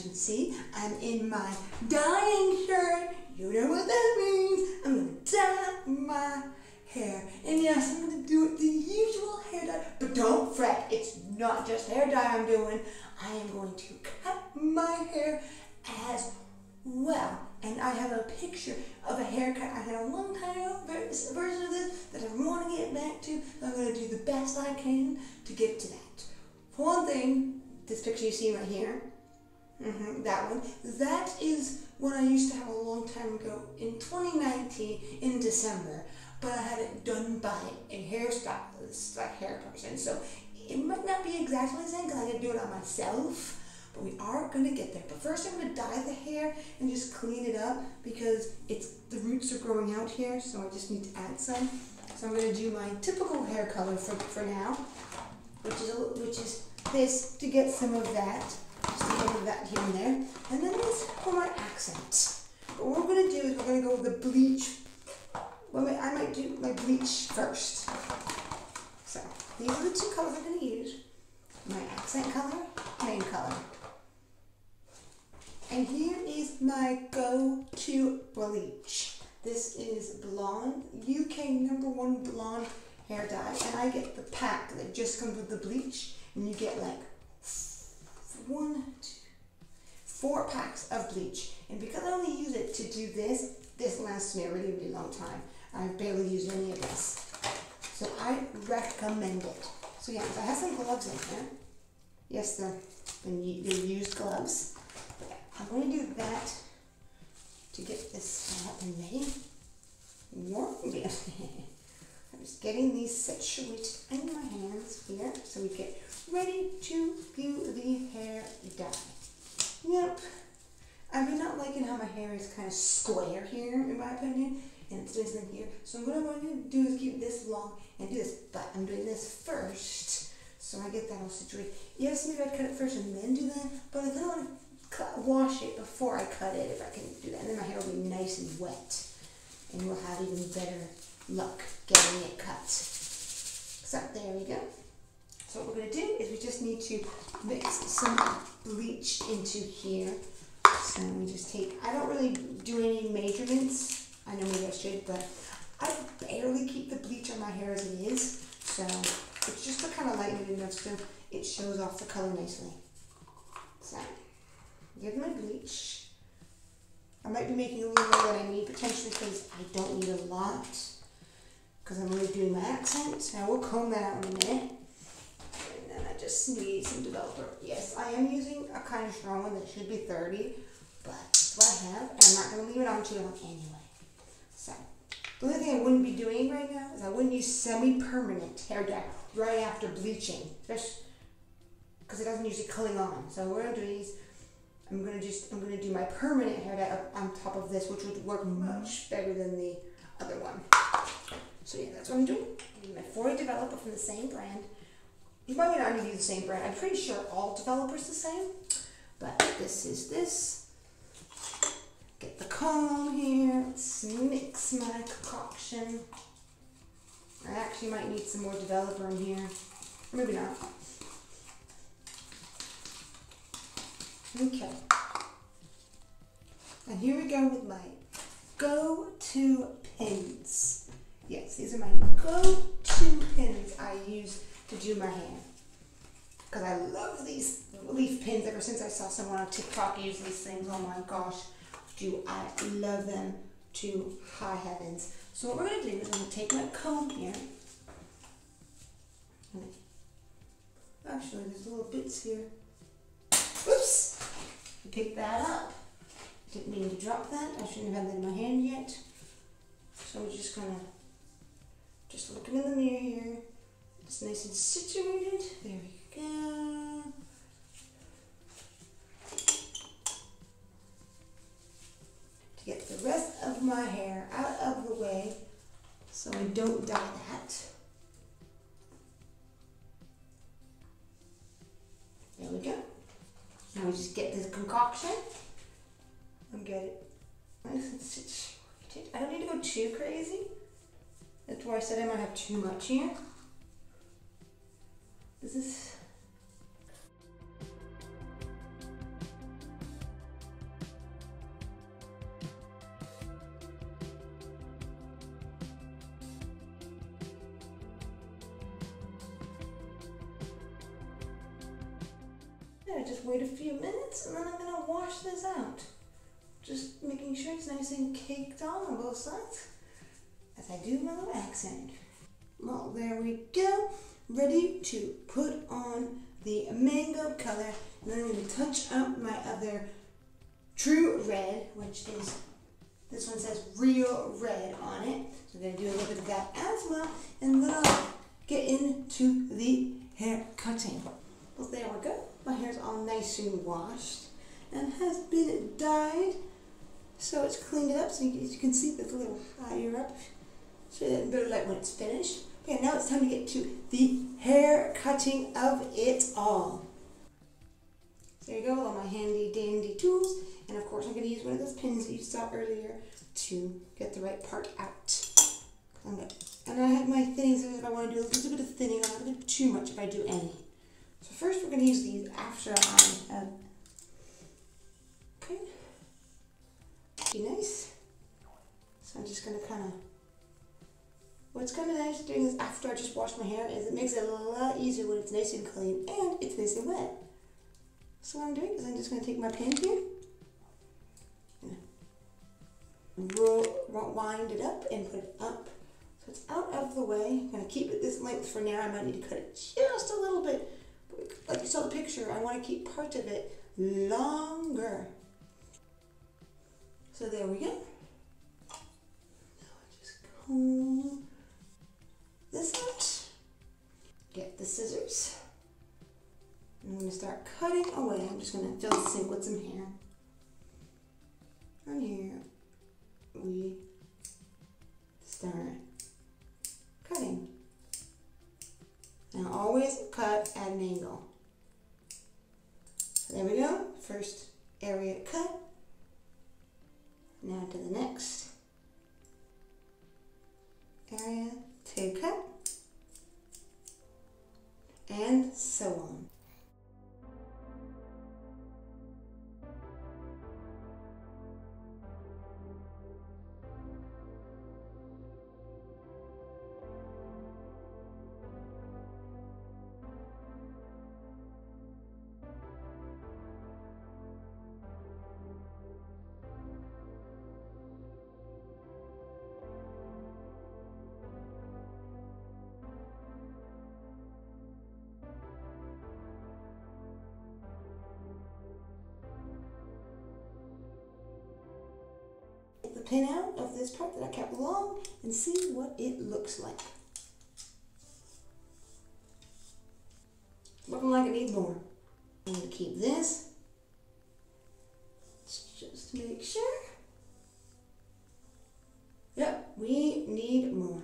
you can see, I'm in my dyeing shirt. You know what that means. I'm going to dye my hair. And yes, I'm going to do it the usual hair dye. But don't fret, it's not just hair dye I'm doing. I am going to cut my hair as well. And I have a picture of a haircut I had a long time ago, version of this that I want to get back to. So I'm going to do the best I can to get to that. For one thing, this picture you see right here, that one, that is what I used to have a long time ago in 2019 in December, but I had it done by a hairstylist, like hair person, so it might not be exactly the same because I didn't do it on myself, but we are going to get there. But first I'm going to dye the hair and just clean it up because the roots are growing out here, so I just need to add some. So I'm going to do my typical hair color for now, which is this, to get some of that. Just a little of that here and there. And then this for my accent. But what we're going to do is we're going to go with the bleach. Well, I might do my bleach first. So, these are the two colors I'm going to use. My accent color, main color. And here is my go-to bleach. This is blonde, UK #1 blonde hair dye. And I get the pack that just comes with the bleach. And you get like 4 packs of bleach, and because I only use it to do this lasts me a really, really long time. I've barely used any of this, so I recommend it. So yeah, I have some gloves in here. Yes, they're used gloves. But I'm going to do that to get this and ready. I'm just getting these situated in my hands here, so we get ready to do the hair dye. Yep. I've been not liking how my hair is kind of square here, in my opinion, and it's just in here. So what I'm going to do is keep this long and do this, but I'm doing this first, so I get that all situated. Yes, maybe I'd cut it first and then do that, but I kind of want to wash it before I cut it, if I can do that. And then my hair will be nice and wet, and we'll have even better luck getting it cut. So there we go. So what we're going to do is we just need to mix some bleach into here. So we just take, I don't really do any measurements. I know maybe I should, but I barely keep the bleach on my hair as it is. So it's just to kind of lighten it enough so it shows off the color nicely. So give my bleach. I might be making a little more than I need potentially because I don't need a lot, because I'm really doing my accent. I will comb that out in a minute. And then I just need some developer. Yes, I am using a kind of strong one that should be 30, but that's what I have, and I'm not going to leave it on too long anyway. So, the only thing I wouldn't be doing right now is I wouldn't use semi-permanent hair dye right after bleaching, just because it doesn't usually cling on. So what I'm doing is I'm going to do my permanent hair dye up on top of this, which would work much better than the other one. So yeah, that's what I'm doing. I'm using my 40 developer from the same brand. You might not need to use the same brand. I'm pretty sure all developers the same, but this is this. Get the comb here. Let's mix my concoction. I actually might need some more developer in here. Or maybe not. Okay. And here we go with my go-to pins. Yes, these are my go-to pins I use to do my hair. Because I love these leaf pins ever since I saw someone on TikTok use these things. Oh my gosh, do I love them to high heavens. So what we're going to do is I'm going to take my comb here. Actually, there's little bits here. Oops! Pick that up. Didn't mean to drop that. I shouldn't have had that in my hand yet. So we're just going to just looking in the mirror here. It's nice and situated. There we go. To get the rest of my hair out of the way so I don't dye that. There we go. Now we just get this concoction and get it nice and situated. I don't need to go too crazy. That's why I said I might have too much here. This is Yeah, just wait a few minutes and then I'm gonna wash this out. Just making sure it's nice and caked on both sides as I do my little accent. Well, there we go. Ready to put on the mango color. And then I'm going to touch up my other true red, which is, this one says real red on it. So I'm going to do a little bit of that as well. And then I'll get into the hair cutting. Well, there we go. My hair's all nice and washed and has been dyed. So it's cleaned it up, so you can see that's a little higher up. So that in better light when it's finished. Okay, now it's time to get to the hair cutting of it all. So there you go, with all my handy dandy tools. And of course I'm going to use one of those pins that you saw earlier to get the right part out. And I have my thinning scissors if I want to do a little bit of thinning. I'm not going to do too much if I do any. So first we're going to use these after I have, okay, be nice. So I'm just going to kind of, what's kind of nice doing this after I just washed my hair is it makes it a lot easier when it's nice and clean and it's nice and wet. So what I'm doing is I'm just going to take my pin here, wind it up and put it up so it's out of the way. I'm going to keep it this length for now. I might need to cut it just a little bit. Like you saw the picture, I want to keep part of it longer. So there we go. Now I just comb this out. Get the scissors. I'm going to start cutting away. I'm just going to fill the sink with some hair. And here we start cutting. Now always cut at an angle. So there we go. First area cut. Now to the next area to cut. And so on. The pin out of this part that I kept long and see what it looks like. Looking like it needs more. I'm going to keep this. Let's just make sure. Yep, we need more.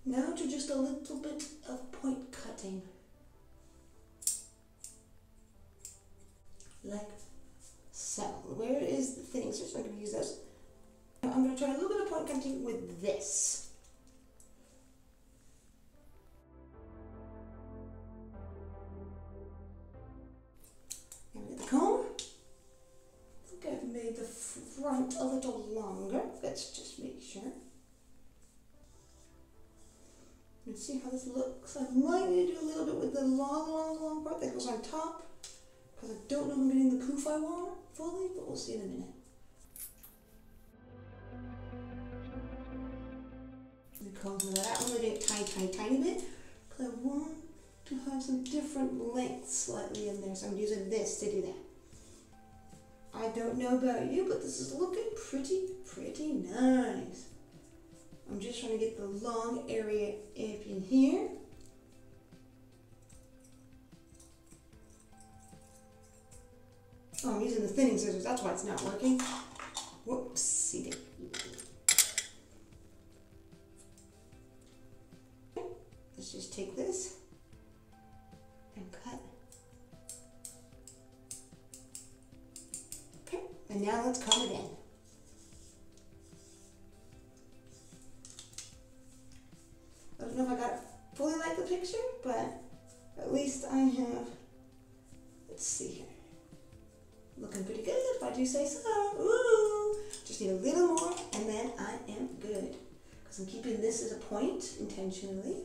Now to just a little bit of point cutting. Like so. Where is the thinning scissors? I'm going to use those. I'm going to try a little bit of point cutting with this. Now with the comb. I think I've made the front a little longer. Let's just make sure. Let's see how this looks. I might need to do a little bit with the long part that goes on top because I don't know if I'm getting the poof I want fully, but we'll see in a minute. I'm going to comb that out. I'm going to do it tiny bit because I want to have some different lengths slightly in there, so I'm using this to do that. I don't know about you, but this is looking pretty nice. I'm just trying to get the long area up in here. Oh, I'm using the thinning scissors, that's why it's not working. Whoopsie. Let's just take this and cut. Okay, and now let's comb it in. fully like the picture, but at least I have, let's see here, looking pretty good if I do say so. Ooh, just need a little more and then I am good. Because I'm keeping this as a point intentionally.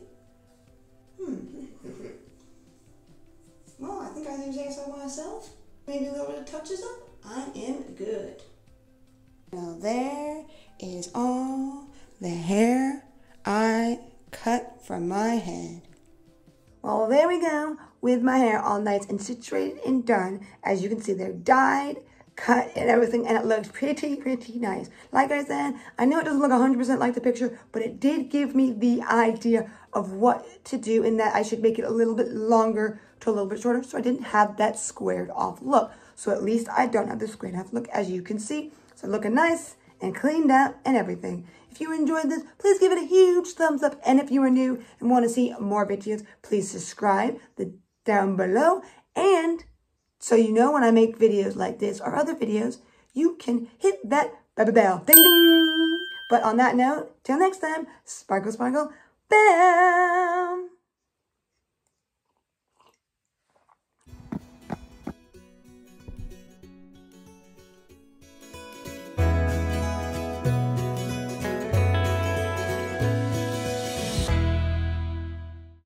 Well, I think I can say so myself. Maybe a little bit of touches up. I am good. Now there is all the hair I cut from my head. Well, there we go with my hair all nice and situated and done. As you can see, they're dyed, cut, and everything, and it looks pretty nice. Like I said, I know it doesn't look 100% like the picture, but it did give me the idea of what to do in that I should make it a little bit longer to a little bit shorter, so I didn't have that squared off look. So at least I don't have the squared off look, as you can see. So looking nice and cleaned out and everything. If you enjoyed this, please give it a huge thumbs up. And if you are new and want to see more videos, please subscribe down below. And so you know when I make videos like this or other videos, you can hit that bell. Ding, ding. But on that note, till next time, sparkle, sparkle, bell.